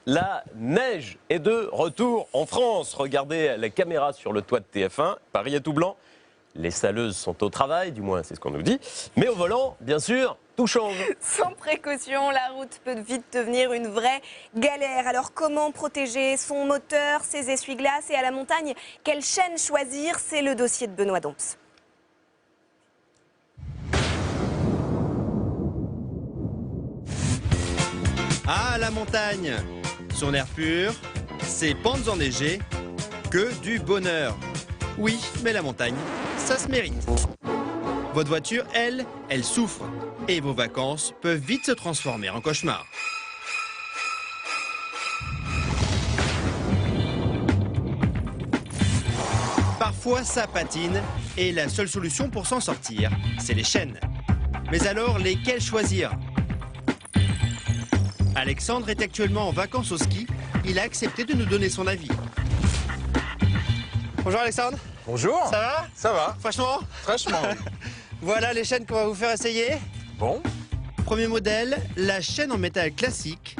La neige est de retour en France. Regardez la caméra sur le toit de TF1. Paris est tout blanc. Les saleuses sont au travail, du moins c'est ce qu'on nous dit. Mais au volant, bien sûr, tout change. Sans précaution, la route peut vite devenir une vraie galère. Alors comment protéger son moteur, ses essuie-glaces et à la montagne, quelle chaîne choisir? C'est le dossier de Benoît Domps. Ah, la montagne! Son air pur, ses pentes enneigées, que du bonheur. Oui, mais la montagne, ça se mérite. Votre voiture, elle souffre. Et vos vacances peuvent vite se transformer en cauchemar. Parfois, ça patine et la seule solution pour s'en sortir, c'est les chaînes. Mais alors, lesquelles choisir? Alexandre est actuellement en vacances au ski. Il a accepté de nous donner son avis. Bonjour Alexandre. Bonjour. Ça va? Ça va. Franchement? Franchement, oui. Voilà les chaînes qu'on va vous faire essayer. Bon. Premier modèle, la chaîne en métal classique.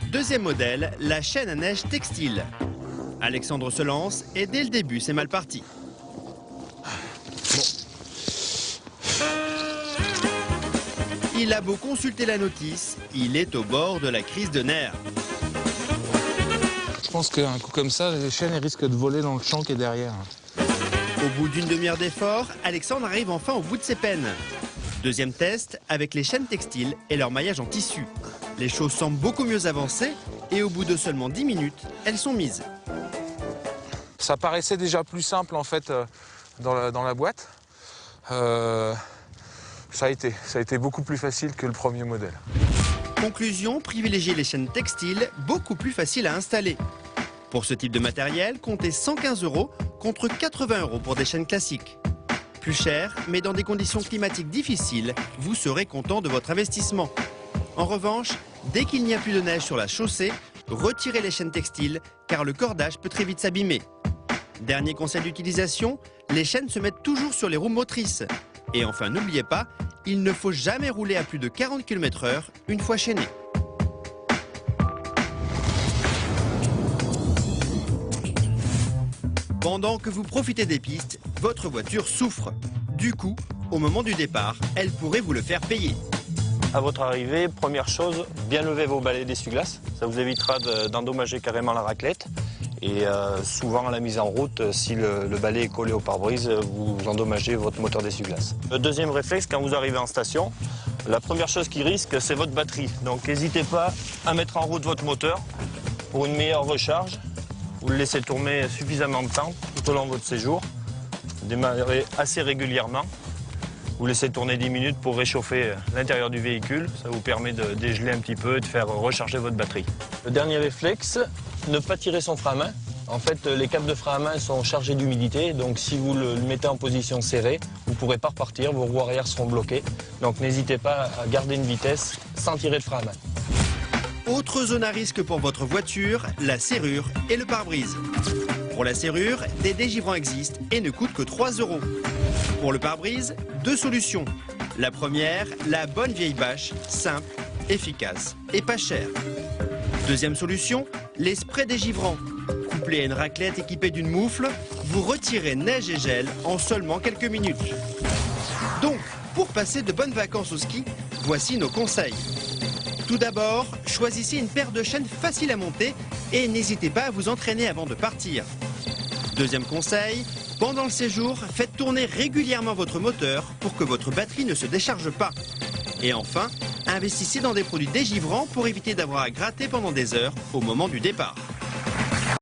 Deuxième modèle, la chaîne à neige textile. Alexandre se lance et dès le début, c'est mal parti. Il a beau consulter la notice, il est au bord de la crise de nerfs. Je pense qu'un coup comme ça, les chaînes risquent de voler dans le champ qui est derrière. Au bout d'une demi-heure d'effort, Alexandre arrive enfin au bout de ses peines. Deuxième test avec les chaînes textiles et leur maillage en tissu. Les choses semblent beaucoup mieux avancées et au bout de seulement 10 minutes, elles sont mises. Ça paraissait déjà plus simple en fait dans la boîte. Ça a été beaucoup plus facile que le premier modèle. Conclusion, privilégiez les chaînes textiles, beaucoup plus faciles à installer. Pour ce type de matériel, comptez 115 € contre 80 € pour des chaînes classiques. Plus cher, mais dans des conditions climatiques difficiles, vous serez content de votre investissement. En revanche, dès qu'il n'y a plus de neige sur la chaussée, retirez les chaînes textiles car le cordage peut très vite s'abîmer. Dernier conseil d'utilisation, les chaînes se mettent toujours sur les roues motrices. Et enfin, n'oubliez pas, il ne faut jamais rouler à plus de 40 km/h une fois chaîné. Pendant que vous profitez des pistes, votre voiture souffre. Du coup, au moment du départ, elle pourrait vous le faire payer. À votre arrivée, première chose, bien lever vos balais d'essuie-glace. Ça vous évitera d'endommager carrément la raclette. Et souvent à la mise en route, si le balai est collé au pare-brise, vous endommagez votre moteur d'essuie-glace. Le deuxième réflexe, quand vous arrivez en station, la première chose qui risque, c'est votre batterie. Donc n'hésitez pas à mettre en route votre moteur pour une meilleure recharge. Vous le laissez tourner suffisamment de temps tout au long de votre séjour. Démarrez assez régulièrement. Vous laissez tourner 10 minutes pour réchauffer l'intérieur du véhicule. Ça vous permet de dégeler un petit peu et de faire recharger votre batterie. Le dernier réflexe, ne pas tirer son frein à main. En fait, les câbles de frein à main sont chargés d'humidité, donc si vous le mettez en position serrée, vous ne pourrez pas repartir, vos roues arrière seront bloquées. Donc n'hésitez pas à garder une vitesse sans tirer de frein à main. Autre zone à risque pour votre voiture, la serrure et le pare-brise. Pour la serrure, des dégivrants existent et ne coûtent que 3 €. Pour le pare-brise, deux solutions. La première, la bonne vieille bâche, simple, efficace et pas chère. Deuxième solution, les sprays dégivrants. Couplés à une raclette équipée d'une moufle, vous retirez neige et gel en seulement quelques minutes. Donc, pour passer de bonnes vacances au ski, voici nos conseils. Tout d'abord, choisissez une paire de chaînes faciles à monter et n'hésitez pas à vous entraîner avant de partir. Deuxième conseil, pendant le séjour, faites tourner régulièrement votre moteur pour que votre batterie ne se décharge pas. Et enfin, investissez dans des produits dégivrants pour éviter d'avoir à gratter pendant des heures au moment du départ.